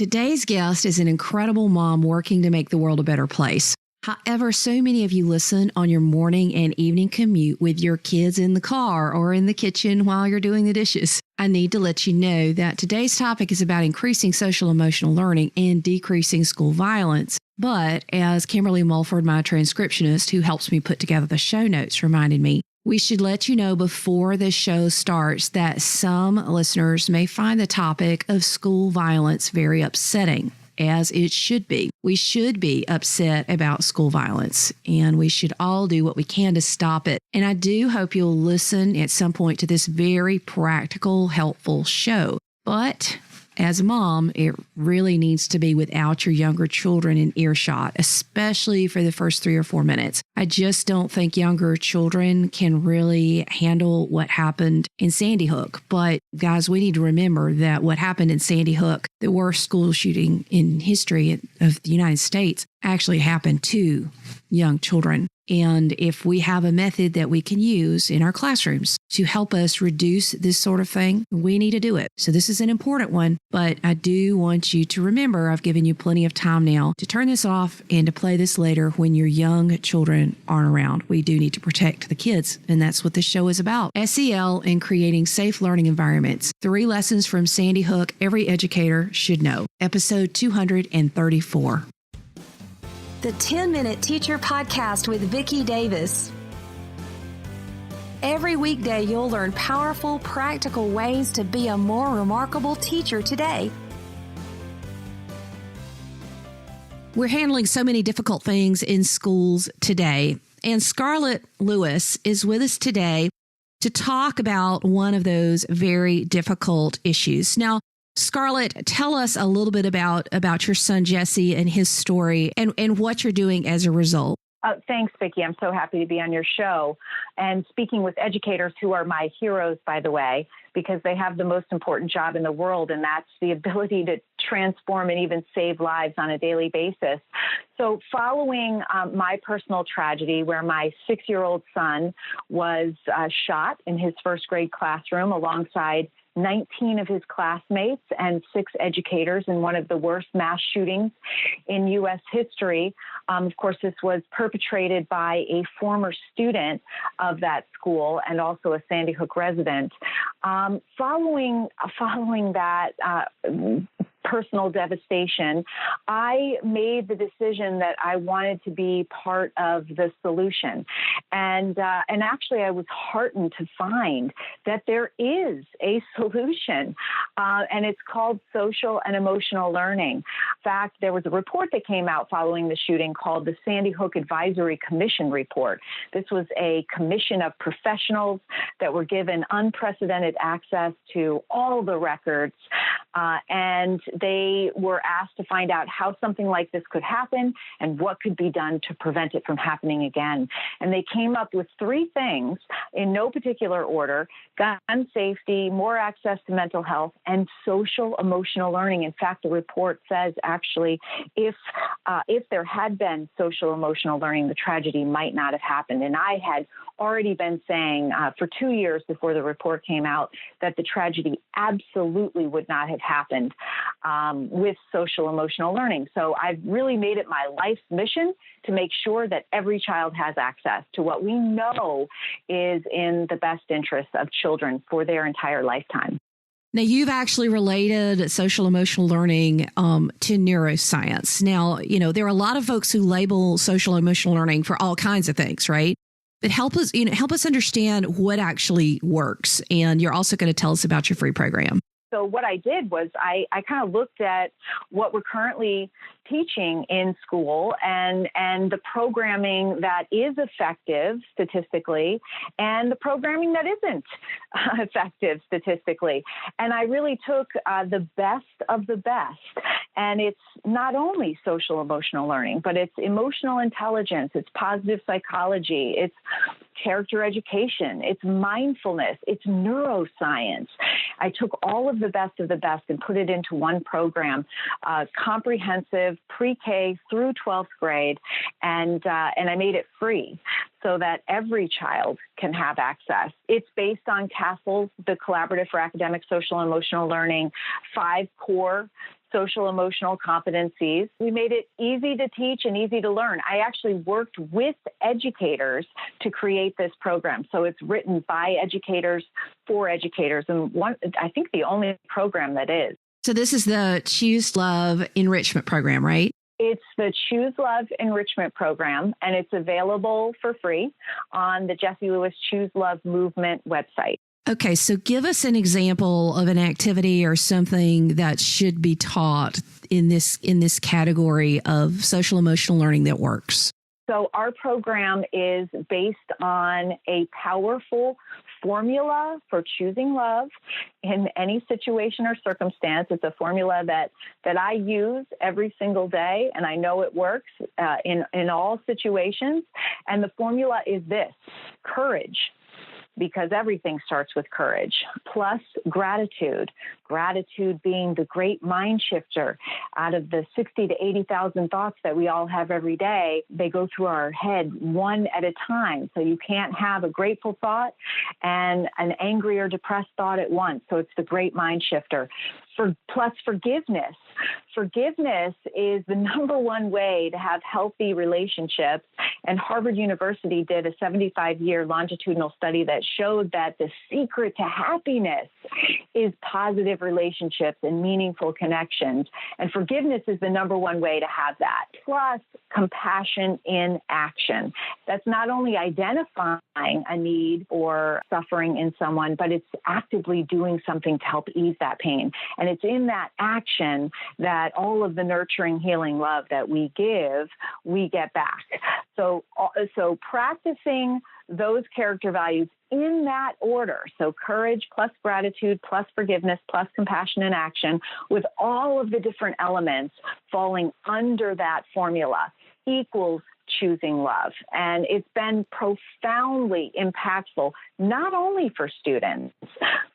Today's guest is an incredible mom working to make the world a better place. However, so many of you listen on your morning and evening commute with your kids in the car or in the kitchen while you're doing the dishes. I need to let you know that today's topic is about increasing social emotional learning and decreasing school violence. But as Kimberly Mulford, my transcriptionist who helps me put together the show notes, reminded me, we should let you know before the show starts that some listeners may find the topic of school violence very upsetting, as it should be. We should be upset about school violence, and we should all do what we can to stop it. And I do hope you'll listen at some point to this very practical, helpful show. But as a mom, it really needs to be without your younger children in earshot, especially for the first 3 or 4 minutes. I just don't think younger children can really handle what happened in Sandy Hook. But guys, we need to remember that what happened in Sandy Hook, the worst school shooting in history of the United States, actually happened to young children. And if we have a method that we can use in our classrooms to help us reduce this sort of thing, we need to do it. So this is an important one, but I do want you to remember I've given you plenty of time now to turn this off and to play this later when your young children aren't around. We do need to protect the kids, and that's what this show is about. SEL and creating safe learning environments. 3 lessons from Sandy Hook every educator should know. Episode 234. The 10-Minute Teacher Podcast with Vicki Davis. Every weekday, you'll learn powerful, practical ways to be a more remarkable teacher today. We're handling so many difficult things in schools today, and Scarlett Lewis is with us today to talk about one of those very difficult issues. Now, Scarlett, tell us a little bit about your son, Jesse, and his story and what you're doing as a result. Thanks, Vicki. I'm so happy to be on your show and speaking with educators who are my heroes, by the way, because they have the most important job in the world, and that's the ability to transform and even save lives on a daily basis. So following my personal tragedy where my 6-year-old son was shot in his first grade classroom alongside 19 of his classmates and 6 educators in one of the worst mass shootings in U.S. history. Of course, this was perpetrated by a former student of that school and also a Sandy Hook resident. Following that personal devastation, I made the decision that I wanted to be part of the solution. And actually, I was heartened to find that there is a solution, and it's called social and emotional learning. In fact, there was a report that came out following the shooting called the Sandy Hook Advisory Commission Report. This was a commission of professionals that were given unprecedented access to all the records, and they were asked to find out how something like this could happen and what could be done to prevent it from happening again. And they came up with 3 things in no particular order: gun safety, more access to mental health, and social emotional learning. In fact, the report says actually if there had been social emotional learning, the tragedy might not have happened. And I had already been saying for 2 years before the report came out that the tragedy absolutely would not have happened with social emotional learning. So I've really made it my life's mission to make sure that every child has access to what we know is in the best interest of children for their entire lifetime. Now, you've actually related social emotional learning to neuroscience. Now, there are a lot of folks who label social emotional learning for all kinds of things, right? But help us understand what actually works. And you're also going to tell us about your free program. So what I did was I kind of looked at what we're currently teaching in school and the programming that is effective statistically and the programming that isn't effective statistically. And I really took the best of the best. And it's not only social emotional learning, but it's emotional intelligence, it's positive psychology, it's character education, it's mindfulness, it's neuroscience. I took all of the best and put it into one program, comprehensive pre-K through 12th grade, and I made it free so that every child can have access. It's based on CASEL's, the Collaborative for Academic, Social, and Emotional Learning, 5 core social emotional competencies. We made it easy to teach and easy to learn. I actually worked with educators to create this program. So it's written by educators for educators, and I think the only program that is. So this is the Choose Love Enrichment Program, right? It's the Choose Love Enrichment Program, and it's available for free on the Jessie Lewis Choose Love Movement website. Okay, so give us an example of an activity or something that should be taught in this category of social emotional learning that works. So our program is based on a powerful formula for choosing love in any situation or circumstance. It's a formula that I use every single day, and I know it works in all situations. And the formula is this: courage, because everything starts with courage, plus gratitude. Gratitude being the great mind shifter. Out of the 60 to 80,000 thoughts that we all have every day, they go through our head one at a time. So you can't have a grateful thought and an angry or depressed thought at once. So it's the great mind shifter. Plus forgiveness. Forgiveness is the number one way to have healthy relationships. And Harvard University did a 75-year longitudinal study that showed that the secret to happiness is positive relationships and meaningful connections. And forgiveness is the number one way to have that. Plus compassion in action. That's not only identifying a need or suffering in someone, but it's actively doing something to help ease that pain. And it's in that action that all of the nurturing, healing love that we give, we get back. So practicing those character values in that order, so courage plus gratitude plus forgiveness plus compassion and action, with all of the different elements falling under that formula, equals choosing love. And it's been profoundly impactful, not only for students,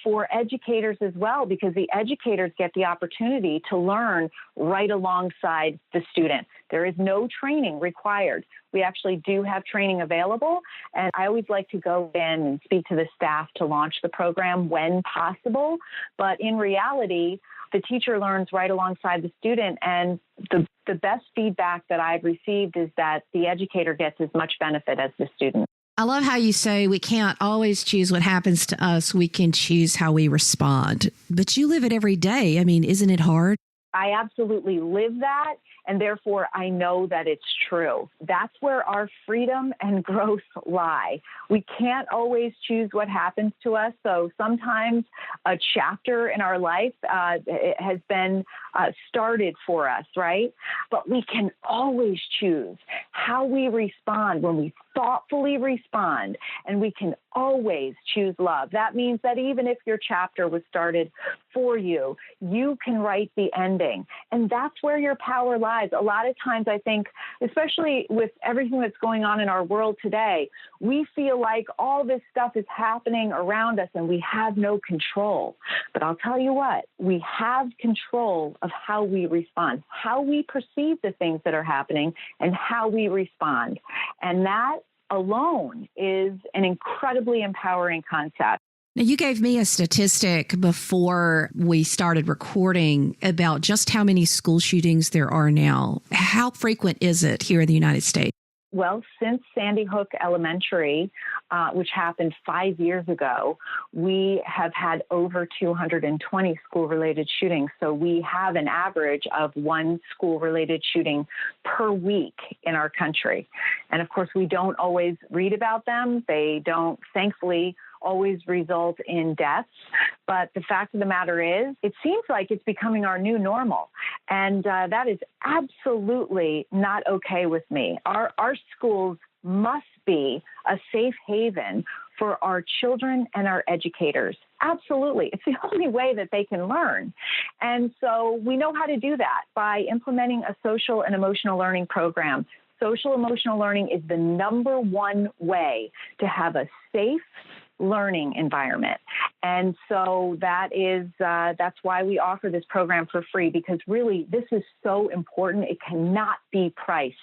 for educators as well, because the educators get the opportunity to learn right alongside the student. There is no training required. We actually do have training available, and I always like to go in and speak to the staff to launch the program when possible. But in reality, the teacher learns right alongside the student, and the best feedback that I've received is that the educator gets as much benefit as the student. I love how you say we can't always choose what happens to us. We can choose how we respond. But you live it every day. I mean, isn't it hard? I absolutely live that, and therefore I know that it's true. That's where our freedom and growth lie. We can't always choose what happens to us. So sometimes a chapter in our life has been started for us, right? But we can always choose how we respond when we thoughtfully respond, and we can always choose love. That means that even if your chapter was started for you, you can write the ending. And that's where your power lies. A lot of times I think, especially with everything that's going on in our world today, we feel like all this stuff is happening around us and we have no control. But I'll tell you what, we have control of how we respond, how we perceive the things that are happening, and how we respond. And that alone is an incredibly empowering concept. Now, you gave me a statistic before we started recording about just how many school shootings there are now. How frequent is it here in the United States? Well, since Sandy Hook Elementary, which happened 5 years ago, we have had over 220 school-related shootings. So we have an average of one school-related shooting per week in our country. And of course, we don't always read about them. They don't, thankfully, always result in deaths. But the fact of the matter is, it seems like it's becoming our new normal. And that is absolutely not okay with me. Our schools must be a safe haven for our children and our educators. Absolutely. It's the only way that they can learn. And so we know how to do that by implementing a social and emotional learning program. Social emotional learning is the number one way to have a safe learning environment. And so that's why we offer this program for free, because really this is so important. It cannot be priced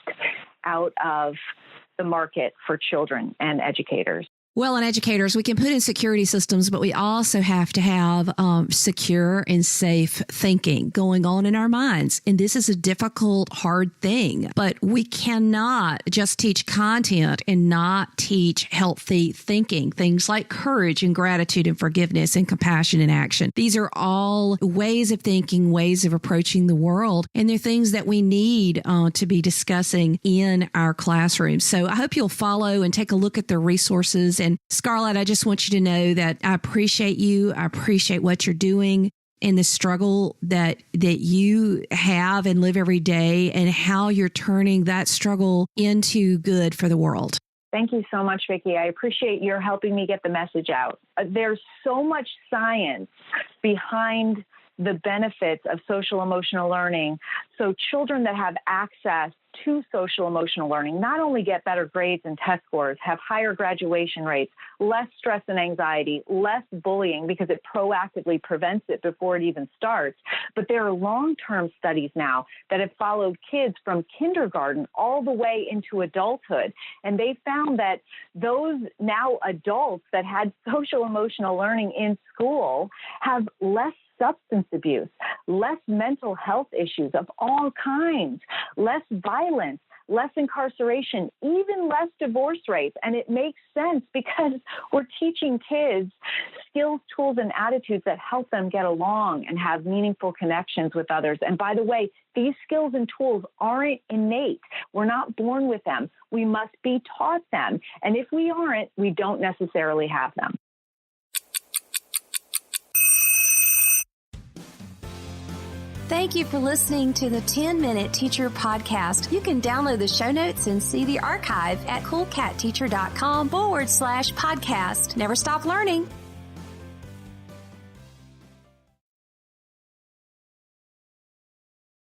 out of the market for children and educators. Well, in educators, we can put in security systems, but we also have to have secure and safe thinking going on in our minds. And this is a difficult, hard thing, but we cannot just teach content and not teach healthy thinking, things like courage and gratitude and forgiveness and compassion and action. These are all ways of thinking, ways of approaching the world, and they're things that we need to be discussing in our classrooms. So I hope you'll follow and take a look at the resources. And Scarlett, I just want you to know that I appreciate you. I appreciate what you're doing and the struggle that you have and live every day, and how you're turning that struggle into good for the world. Thank you so much, Vicki. I appreciate your helping me get the message out. There's so much science behind the benefits of social emotional learning. So children that have access to social emotional learning not only get better grades and test scores, have higher graduation rates, less stress and anxiety, less bullying because it proactively prevents it before it even starts. But there are long-term studies now that have followed kids from kindergarten all the way into adulthood. And they found that those now adults that had social emotional learning in school have less substance abuse, less mental health issues of all kinds, less violence, less incarceration, even less divorce rates. And it makes sense because we're teaching kids skills, tools, and attitudes that help them get along and have meaningful connections with others. And by the way, these skills and tools aren't innate. We're not born with them. We must be taught them. And if we aren't, we don't necessarily have them. Thank you for listening to the 10-Minute Teacher Podcast. You can download the show notes and see the archive at coolcatteacher.com/podcast. Never stop learning.